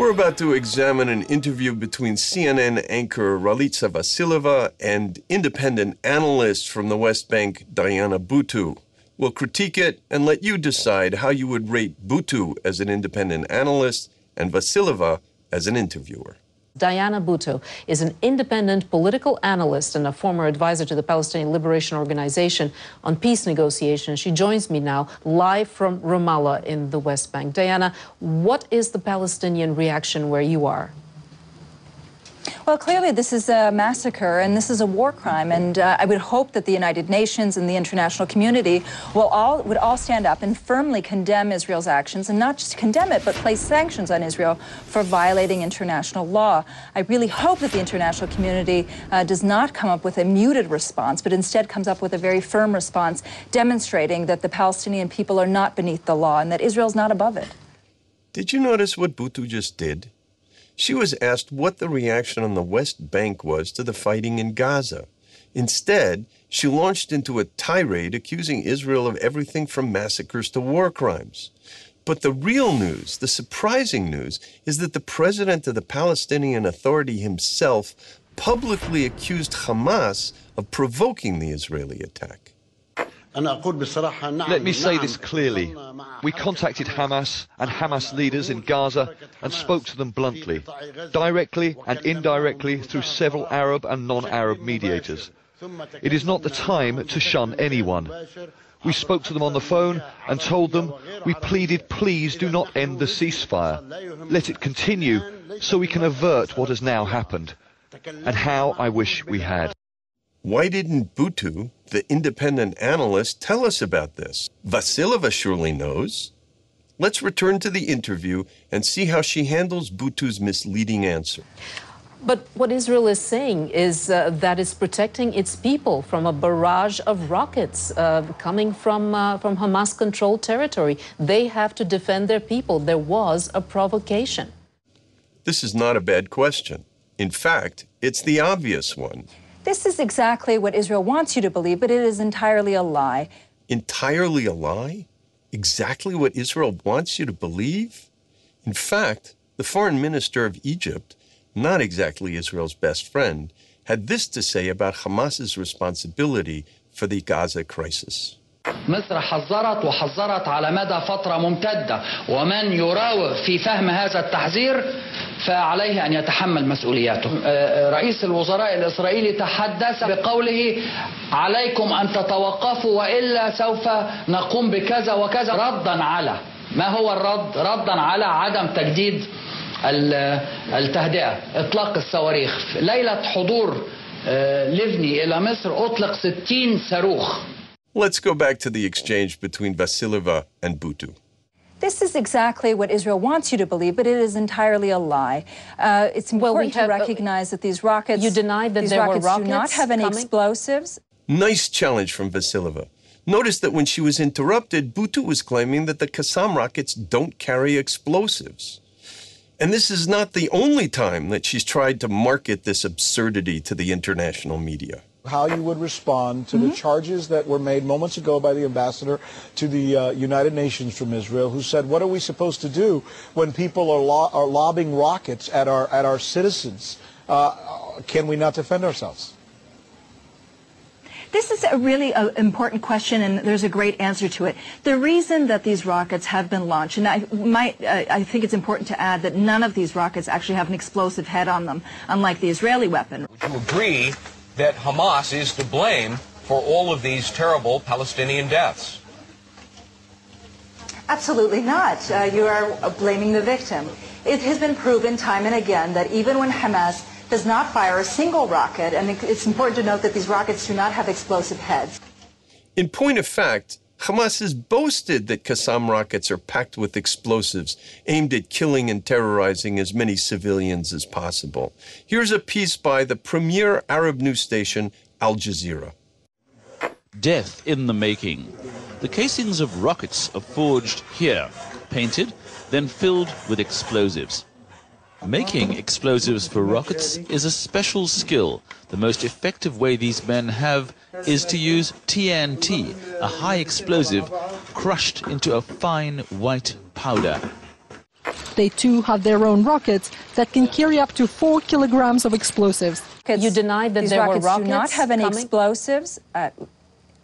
We're about to examine an interview between CNN anchor Ralitza Vasileva and independent analyst from the West Bank, Diana Buttu. We'll critique it and let you decide how you would rate Buttu as an independent analyst and Vasileva as an interviewer. Diana Buttu is an independent political analyst and a former advisor to the Palestinian Liberation Organization on peace negotiations. She joins me now live from Ramallah in the West Bank. Diana, what is the Palestinian reaction where you are? Well, clearly this is a massacre and this is a war crime, and I would hope that the United Nations and the international community would all stand up and firmly condemn Israel's actions, and not just condemn it, but place sanctions on Israel for violating international law. I really hope that the international community does not come up with a muted response, but instead comes up with a very firm response, demonstrating that the Palestinian people are not beneath the law and that Israel's not above it. Did you notice what Buttu just did? She was asked what the reaction on the West Bank was to the fighting in Gaza. Instead, she launched into a tirade accusing Israel of everything from massacres to war crimes. But the real news, the surprising news, is that the president of the Palestinian Authority himself publicly accused Hamas of provoking the Israeli attack. Let me say this clearly. We contacted Hamas and Hamas leaders in Gaza and spoke to them bluntly, directly and indirectly through several Arab and non-Arab mediators. It is not the time to shun anyone. We spoke to them on the phone and told them, we pleaded, please do not end the ceasefire. Let it continue so we can avert what has now happened. And how I wish we had. Why didn't Buttu, the independent analyst, tell us about this? Vasileva surely knows. Let's return to the interview and see how she handles Buttu's misleading answer. But what Israel is saying is that it's protecting its people from a barrage of rockets coming from Hamas-controlled territory. They have to defend their people. There was a provocation. This is not a bad question. In fact, it's the obvious one. This is exactly what Israel wants you to believe, but it is entirely a lie. Entirely a lie? Exactly what Israel wants you to believe? In fact, the foreign minister of Egypt, not exactly Israel's best friend, had this to say about Hamas's responsibility for the Gaza crisis. مصر حذرت وحذرت على مدى فترة ممتدة، ومن يراوغ في فهم هذا التحذير فعليه أن يتحمل مسؤولياته. رئيس الوزراء الإسرائيلي تحدث بقوله عليكم أن تتوقفوا وإلا سوف نقوم بكذا وكذا، ردا على ما هو الرد؟ ردا على عدم تجديد التهدئة، إطلاق الصواريخ. ليلة حضور ليفني إلى مصر أطلق 60 صاروخ. Let's go back to the exchange between Vasileva and Buttu. This is exactly what Israel wants you to believe, but it is entirely a lie. It's important to recognize that these rockets, you denied that there were rockets do not have any explosives. Nice challenge from Vasileva. Notice that when she was interrupted, Buttu was claiming that the Qassam rockets don't carry explosives. And this is not the only time that she's tried to market this absurdity to the international media. How you would respond to the charges that were made moments ago by the ambassador to the United Nations from Israel, who said, what are we supposed to do when people are lobbing rockets at our citizens? Can we not defend ourselves? This is a really important question, and there's a great answer to it. The reason that these rockets have been launched, and I think it's important to add that none of these rockets actually have an explosive head on them, unlike the Israeli weapon. Would you agree that Hamas is to blame for all of these terrible Palestinian deaths? Absolutely not. You are blaming the victim. It has been proven time and again that even when Hamas does not fire a single rocket, and it's important to note that these rockets do not have explosive heads. In point of fact, Hamas has boasted that Qassam rockets are packed with explosives aimed at killing and terrorizing as many civilians as possible. Here's a piece by the premier Arab news station, Al Jazeera. Death in the making. The casings of rockets are forged here, painted, then filled with explosives. Making explosives for rockets is a special skill. The most effective way these men have is to use TNT, a high explosive crushed into a fine white powder. They too have their own rockets that can carry up to 4 kilograms of explosives. You denied that these there were rockets rockets do not have any coming? explosives.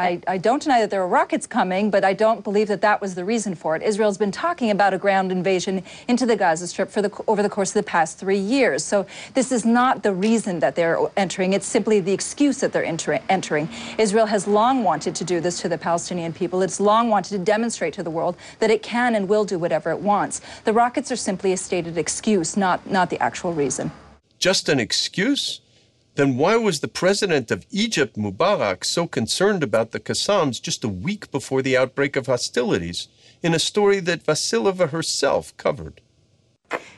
I don't deny that there were rockets coming, but I don't believe that that was the reason for it. Israel's been talking about a ground invasion into the Gaza Strip over the course of the past 3 years. So this is not the reason that they're entering. It's simply the excuse that they're entering. Israel has long wanted to do this to the Palestinian people. It's long wanted to demonstrate to the world that it can and will do whatever it wants. The rockets are simply a stated excuse, not the actual reason. Just an excuse? Then why was the president of Egypt, Mubarak, so concerned about the Qassams just a week before the outbreak of hostilities in a story that Vasilova herself covered?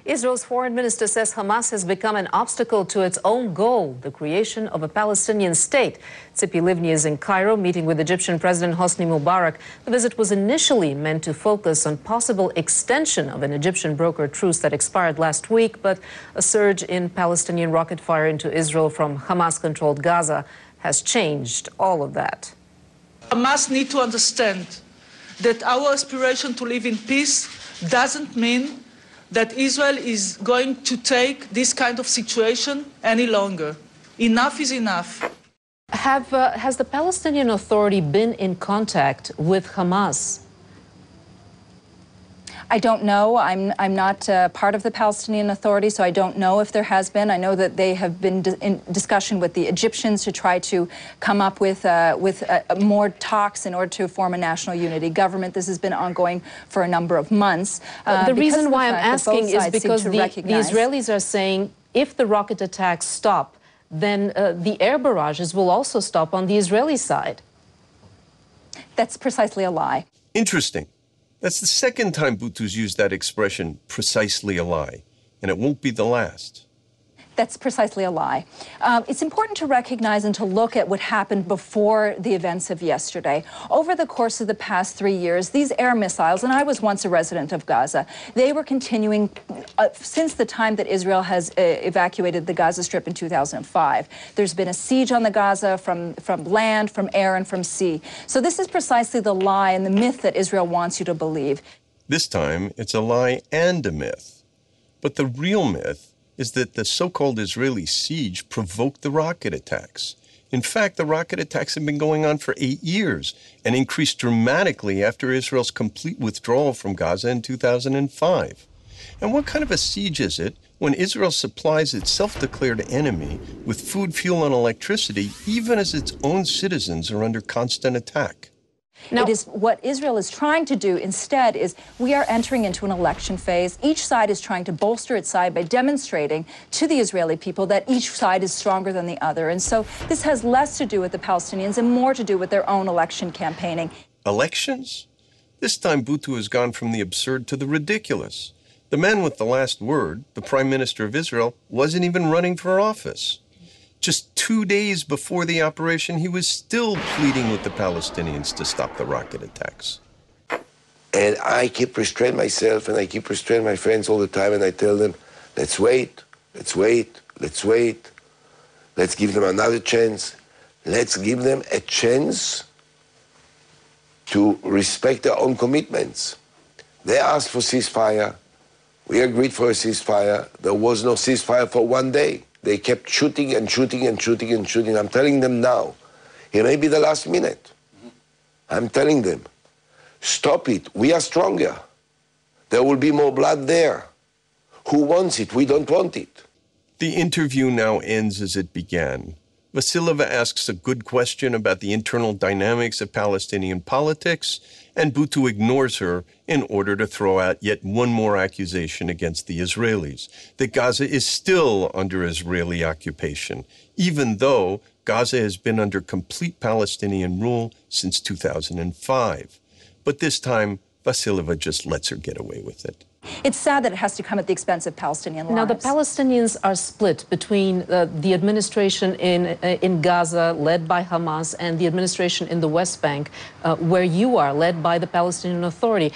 Israel's foreign minister says Hamas has become an obstacle to its own goal, the creation of a Palestinian state. Tzipi Livni is in Cairo meeting with Egyptian President Hosni Mubarak. The visit was initially meant to focus on possible extension of an Egyptian brokered truce that expired last week, but a surge in Palestinian rocket fire into Israel from Hamas-controlled Gaza has changed all of that. Hamas need to understand that our aspiration to live in peace doesn't mean that Israel is going to take this kind of situation any longer. Enough is enough. Has the Palestinian Authority been in contact with Hamas? I don't know. I'm not part of the Palestinian Authority, so I don't know if there has been. I know that they have been in discussion with the Egyptians to try to come up with more talks in order to form a national unity government. This has been ongoing for a number of months. The reason why I'm asking is because the Israelis are saying if the rocket attacks stop, then the air barrages will also stop on the Israeli side. That's precisely a lie. Interesting. That's the second time Buttu's used that expression, precisely a lie, and it won't be the last. That's precisely a lie. It's important to recognize and to look at what happened before the events of yesterday. Over the course of the past 3 years, these air missiles, and I was once a resident of Gaza, they were continuing since the time that Israel has evacuated the Gaza Strip in 2005. There's been a siege on the Gaza from land, from air, and from sea. So this is precisely the lie and the myth that Israel wants you to believe. This time, it's a lie and a myth. But the real myth is that the so-called Israeli siege provoked the rocket attacks. In fact, the rocket attacks have been going on for 8 years and increased dramatically after Israel's complete withdrawal from Gaza in 2005. And what kind of a siege is it when Israel supplies its self-declared enemy with food, fuel, and electricity, even as its own citizens are under constant attack? Now, it is what Israel is trying to do instead is we are entering into an election phase. Each side is trying to bolster its side by demonstrating to the Israeli people that each side is stronger than the other. And so this has less to do with the Palestinians and more to do with their own election campaigning. Elections? This time Buttu has gone from the absurd to the ridiculous. The man with the last word, the Prime Minister of Israel, wasn't even running for office. Just 2 days before the operation, he was still pleading with the Palestinians to stop the rocket attacks. And I keep restraining myself and I keep restraining my friends all the time, and I tell them, let's wait, let's wait, let's wait. Let's give them another chance. Let's give them a chance to respect their own commitments. They asked for ceasefire. We agreed for a ceasefire. There was no ceasefire for 1 day. They kept shooting and shooting and shooting and shooting. I'm telling them now, it may be the last minute. I'm telling them, stop it. We are stronger. There will be more blood there. Who wants it? We don't want it. The interview now ends as it began. Vasilova asks a good question about the internal dynamics of Palestinian politics, and Buttu ignores her in order to throw out yet one more accusation against the Israelis, that Gaza is still under Israeli occupation, even though Gaza has been under complete Palestinian rule since 2005. But this time, Vasilova just lets her get away with it. It's sad that it has to come at the expense of Palestinian lives. Now, the Palestinians are split between the administration in Gaza, led by Hamas, and the administration in the West Bank, where you are, led by the Palestinian Authority.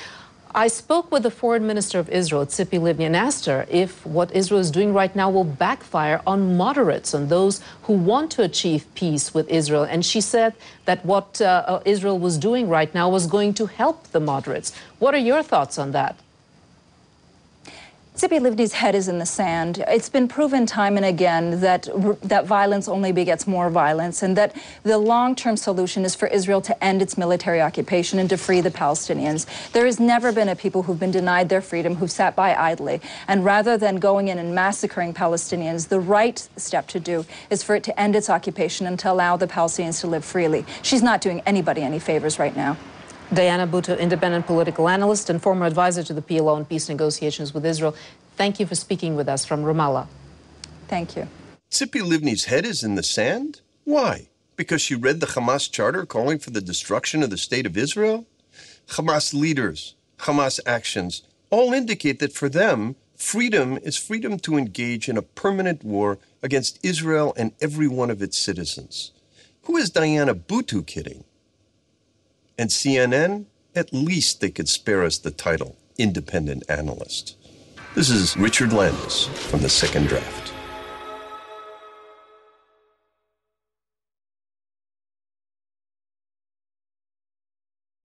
I spoke with the foreign minister of Israel, Tzipi Livni, and asked her if what Israel is doing right now will backfire on moderates, on those who want to achieve peace with Israel. And she said that what Israel was doing right now was going to help the moderates. What are your thoughts on that? Tzipi Livni's head is in the sand. It's been proven time and again that violence only begets more violence, and that the long-term solution is for Israel to end its military occupation and to free the Palestinians. There has never been a people who've been denied their freedom who've sat by idly. And rather than going in and massacring Palestinians, the right step to do is for it to end its occupation and to allow the Palestinians to live freely. She's not doing anybody any favors right now. Diana Buttu, independent political analyst and former advisor to the PLO on peace negotiations with Israel. Thank you for speaking with us from Ramallah. Thank you. Tzipi Livni's head is in the sand? Why? Because she read the Hamas charter calling for the destruction of the state of Israel? Hamas leaders, Hamas actions, all indicate that for them, freedom is freedom to engage in a permanent war against Israel and every one of its citizens. Who is Diana Buttu kidding? And CNN, at least they could spare us the title, independent analyst. This is Richard Landis from The Second Draft.